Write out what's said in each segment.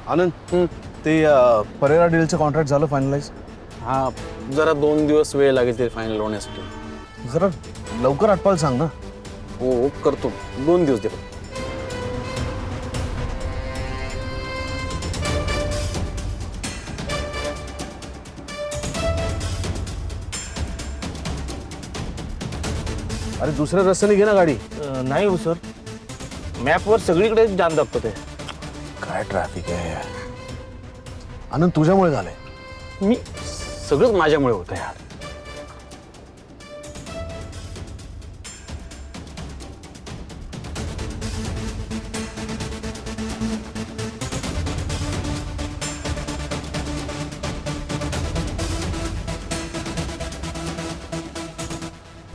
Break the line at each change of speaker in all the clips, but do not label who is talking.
आनंद ते परेरा डीलचं कॉन्ट्रॅक्ट झालं फायनलाइज?
हा, जरा 2 दिवस वेळ लागेल ते फायनल होण्यासाठी.
जरा लवकर आटपाल सांग ना.
हो करतो, 2 दिवस दे.
अरे दुसऱ्या रस्त्याने घे ना गाडी.
नाही हो सर, मॅपवर सगळीकडे जाम दाखवते.
काय ट्रॅफिक आहे आनंद, तुझ्यामुळे झालंय.
मी सगळंच माझ्यामुळे होतं यार.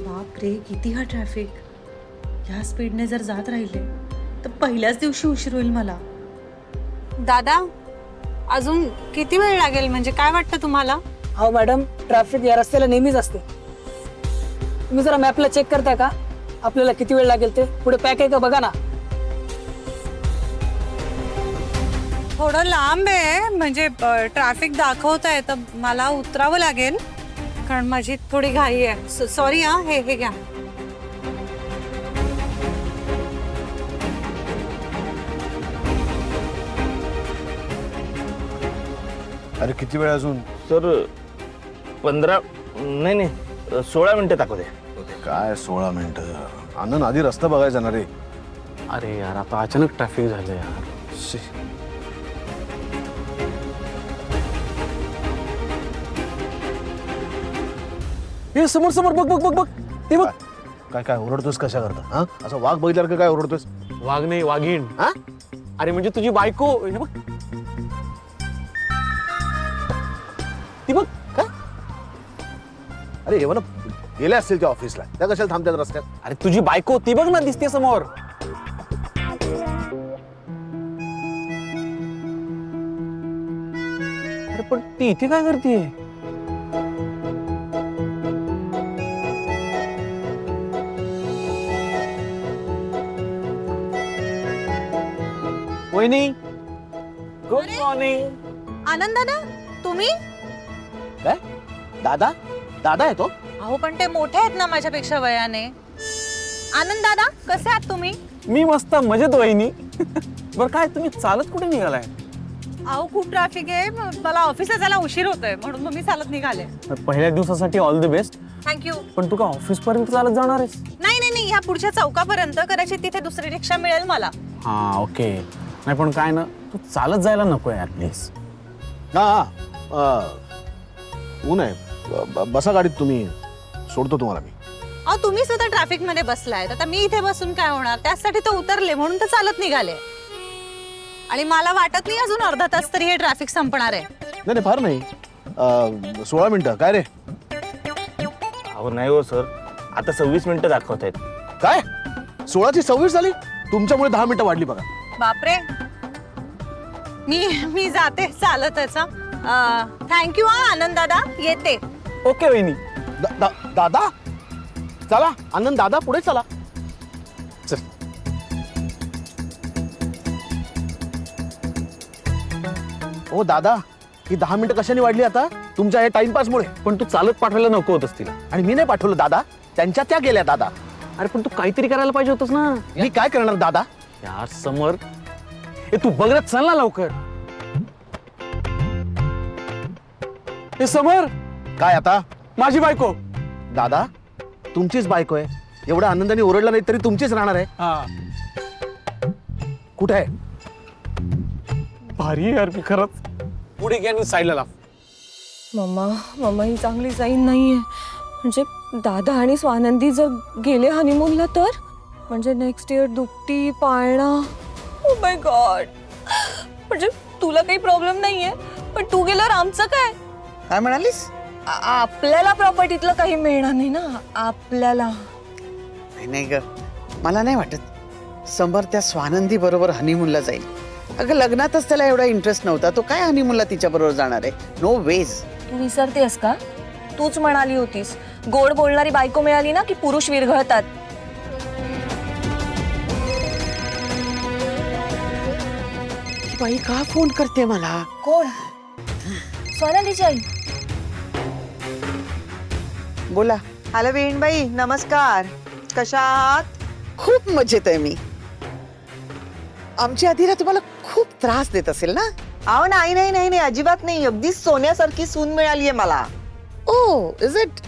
बापरे, किती हा ट्रॅफिक. ह्या स्पीडने जर जात राहिले तर पहिल्याच दिवशी उशीर होईल मला.
दादा, अजून किती वेळ लागेल, म्हणजे काय वाटतं तुम्हाला?
हो मॅडम, ट्रॅफिक या रस्त्याला नेहमीच असते. तुम्ही जरा मॅपला चेक करताय का? आपल्याला किती वेळ लागेल ते पुढे पॅक आहे का बघा ना.
थोडं लांब आहे, म्हणजे ट्रॅफिक दाखवत आहे, तर मला उतरावं लागेल कारण माझी थोडी घाई आहे. सॉरी हा, हे घ्या.
अरे किती वेळ अजून?
सर 15 नाही 16 मिनिटं दाखवते.
काय 16 मिनिटं? आनंद आधी रस्ता बघायचा ना रे.
अरे यार, आता अचानक ट्रॅफिक झालं यार.
शी.
हे समोर समोर बघ बघ बघ बघ, ते बघ.
काय काय ओरडतोस कशा करता? हा, असं वाघ बघितल्यावर का काय ओरडतोस?
वाघ नाही, वाघीण.
हा,
अरे म्हणजे तुझी बायको. हे बघ, ती बघ.
काय? अरे हे ना गेले असतील त्या ऑफिसला, त्या कशाला थांबतात रस्त्यात?
अरे तुझी बायको ती बघ ना, दिसते समोर. अरे पण ती इथे काय करते? वहिनी, गुड मॉर्निंग.
आनंद दादा, तुम्ही?
काय दादा? दादा आहे तो?
अहो पण ते मोठे आहेत ना माझ्यापेक्षा वयाने. आनंद दादा, कसे आहात तुम्ही?
मी मस्त मजेत वहिनी. बरं काय, तुम्ही चालत कुठे निघालाय?
अहो खूप ट्रॅफिक आहे, मला ऑफिसला जायला उशीर होतोय, म्हणून मग मी चालत निघाले.
पहिल्या दिवसासाठी ऑल द बेस्ट.
थँक्यू.
पण तू का ऑफिस पर्यंत चालत जाणार आहेस?
नाही नाही नाही, ह्या पुढच्या चौकापर्यंत, कदाचित तिथे दुसरी रिक्षा मिळेल मला.
हा ओके. नाही पण काय ना, तू चालत जायला नको यार प्लीज.
हा, ऊन आहे. बसा गाडीत, तुम्ही सोडतो तुम्हाला मी.
अहो तुम्ही सुद्धा ट्रॅफिक मध्ये बसलाय, आता मी इथे बसून काय होणार? त्यासाठी तर उतरले, म्हणून तर चालत निघाले. आणि मला वाटत नाही अजून अर्धा तास तरी हे ट्रॅफिक संपणार आहे.
नाही नाही, फार नाही. 16 मिनिटं काय रे?
अहो नाही हो सर, आता 26 मिनिटं दाखवत आहेत.
काय 16ची 26 झाली? तुमच्यामुळे 10 मिनिटं वाढली बघा.
बापरे, मी जाते चालतच. थँक्यू हा आनंद दादा, येते.
ओके वहिनी.
दादा चला, आनंद दादा पुढे चला. चल. ओ दादा, ही 10 मिनिटं कशाने वाढली आता? तुमच्या या टाइमपासमुळे.
पण तू चालत पाठवायला नको होतस तिला.
आणि मी नाही पाठवलं दादा, त्यांच्या त्या गेल्या दादा.
अरे पण तू काहीतरी करायला पाहिजे होतस ना.
मी काय करणार दादा?
यार समर, हे तू बघत चल ना लवकर. हे समर,
काय आता?
माझी बायको.
दादा तुमचीच बायको आहे, एवढ्या आनंदाने ओरडला नाही तरी तुमचीच राहणार आहे.
हा
कुठे आहे?
भारी आहे यार, मी खरंच. पुढे घ्या आणि साईडला लाव.
मम्मा ही चांगली जाईन नाहीये. म्हणजे दादा आणि स्वानंदी जर गेले हनीमूनला तर म्हणजे नेक्स्ट इयर दुपटी पाळणा. Oh my God. म्हणजे तुला काही प्रॉब्लेम नाहीये, पण तू गेल्यावर आमचं काय?
काय म्हणालीस?
आपल्याला प्रॉपर्टीतलं काही मिळणार नाही ना आपल्याला.
नाही ग, मला नाही वाटत. समर त्या स्वानंदी बरोबर हनीमूनला जाईल. अगं लग्नातच त्याला एवढा इंटरेस्ट नव्हता, तो काय हनीमूनला तिच्या बरोबर जाणार आहे? No veg.
तू विसरतेस का? तूच म्हणाली होतीस गोड बोलणारी बायको मिळाली ना की पुरुष विरघळतात.
बाई का फोन करते मला?
कोण? स्वानंदीची आई.
बोला.
हॅलो बहीणबाई, नमस्कार. कशा आहात?
खूप मजेत आहे मी. आमची अधिरा तुम्हाला खूप त्रास देत असेल ना?
अहो नाही नाही नाही नाही, अजिबात नाही. अगदी सोन्यासारखी सून मिळाली आहे मला.
Oh is it?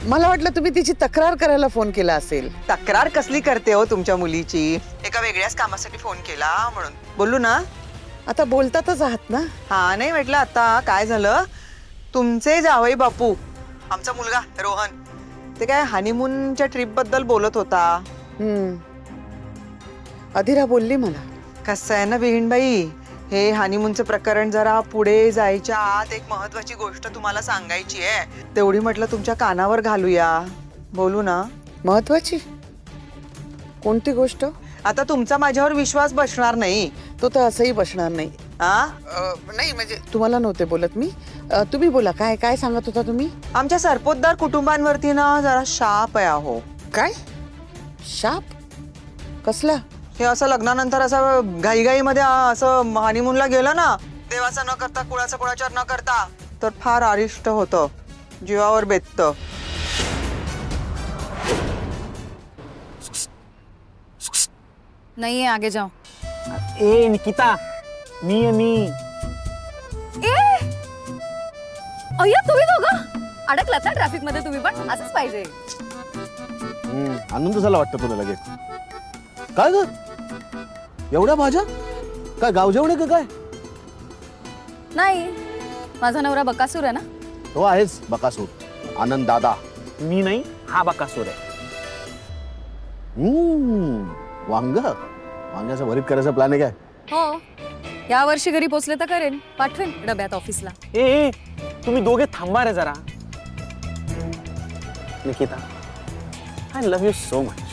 मला वाटलं तुम्ही तिची तक्रार करायला फोन केला असेल.
तक्रार कसली करते हो तुमच्या मुलीची? एका वेगळ्याच कामासाठी फोन केला म्हणून. बोलू ना?
आता बोलतातच आहात ना?
हा, नाही म्हटलं आता काय झालं, तुमचे जावई बापू, आमचा मुलगा रोहन, ते काय हनीमूनच्या ट्रिप बद्दल बोलत होता.
अधिरा बोलली मला.
कसं आहे ना बहीणबाई, हे हनीमूनचं प्रकरण जरा पुढे जायच्या आत एक महत्वाची गोष्ट तुम्हाला सांगायची आहे. तेवढी म्हटलं तुमच्या कानावर घालूया. बोलू ना?
महत्वाची कोणती गोष्ट?
आता तुमचा माझ्यावर विश्वास बसणार नाही.
तो तर असंही बसणार नाही.
हा,
नाही म्हणजे तुम्हाला नव्हते बोलत मी. तुम्ही बोला. काय काय सांगत होता तुम्ही?
आमच्या सरपोतदार कुटुंबांवरती ना जरा शाप आहे अहो.
काय शाप? कसला?
हे असं लग्नानंतर असं घाईघाईमध्ये असं हनीमूनला गेलं ना, देवाचं न करता कुळाचा कुळाचार न करता, तर फार अरिष्ट होतं, जीवावर बेततं.
नाही आगे जाओ.
ए निकिता, मी
अय्या तुम्ही दोघं अडकलात ना ट्रॅफिक मध्ये. तुम्ही पण असंच पाहिजे.
आनंद झाला वाटतं तुला लगेच. काय ग एवढ्या भाज्या? काय गावजेवण आहे का काय?
नाही, माझा नवरा बकासूर आहे ना.
तो आहेच बकासूर. आनंद दादा.
मी नाही, हा बकासूर आहे.
वांग्याचं भरीत करायचा प्लॅन आहे काय?
हो, या वर्षी घरी पोचले तर करेन, पाठवेन डब्यात ऑफिसला.
ए तुम्ही दोघे थांबा रे जरा. Nikita, I love you so much.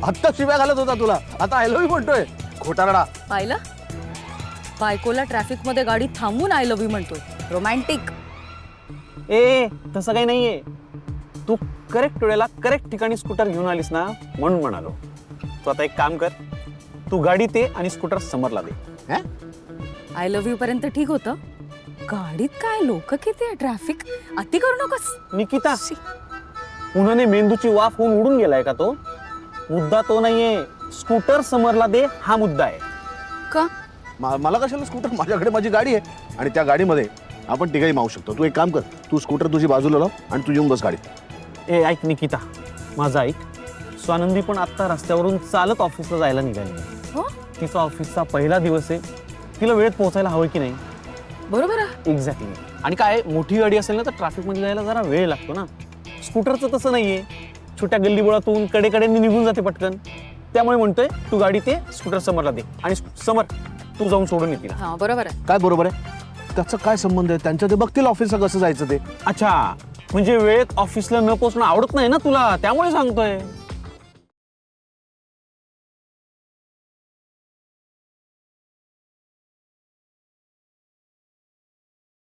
आत्ता शिव्या घालत होता तुला, आता आय लव्ह यू म्हणतोय. खोटारडा.
पाहिलं, बायकोला ट्रॅफिक मध्ये गाडी थांबून आय लव्ह यू म्हणतोय. रोमॅन्टिक.
ए तसं काही नाहीये. तू करेक्ट वेळेला करेक्ट ठिकाणी स्कूटर घेऊन आलीस ना, म्हणून म्हणालो. तू आता एक काम कर, तू गाडी ते आणि स्कूटर समरला दे.
आय लव्ह यू पर्यंत ठीक होतं. गाडीत काय लोक किती आहे, ट्रॅफिक अति करू नकोस.
निकिता, उन्हाने मेंदूची वाफ होऊन उडून गेलाय का तो? मुद्दा तो नाहीये, स्कूटर समरला दे हा मुद्दा आहे.
का?
मला कशाला स्कूटर? माझ्याकडे माझी गाडी आहे आणि त्या गाडीमध्ये आपण तिघही मावू शकतो. तू एक काम कर, तू स्कूटर तुझी बाजूला लाव आणि तू येऊन बस गाडीत.
ए ऐक निकिता, माझं ऐक. स्वानंदी पण आत्ता रस्त्यावरून चालत ऑफिसला जायला निघाली.
हो,
तिचा ऑफिसचा पहिला दिवस आहे. तिला वेळेत पोहोचायला हवं की नाही?
बरोबर आहे.
एक्झॅक्टली. आणि काय, मोठी गाडी असेल ना तर ट्रॅफिकमध्ये जायला जरा वेळ लागतो ना. स्कूटरचं तसं नाहीये, छोट्या गल्लीबोळातून कडेकडेने निघून जाते पटकन. त्यामुळे म्हणतोय तू गाडी ते स्कूटर समरला दे आणि समर तू जाऊन सोडून येतील.
हा बरोबर आहे.
काय बरोबर आहे? त्याचा काय संबंध आहे? त्यांच्या ते बघतील ऑफिसला कसं जायचं ते.
अच्छा, म्हणजे वेळेत ऑफिसला न पोहोचणं आवडत नाही ना तुला, त्यामुळे सांगतोय.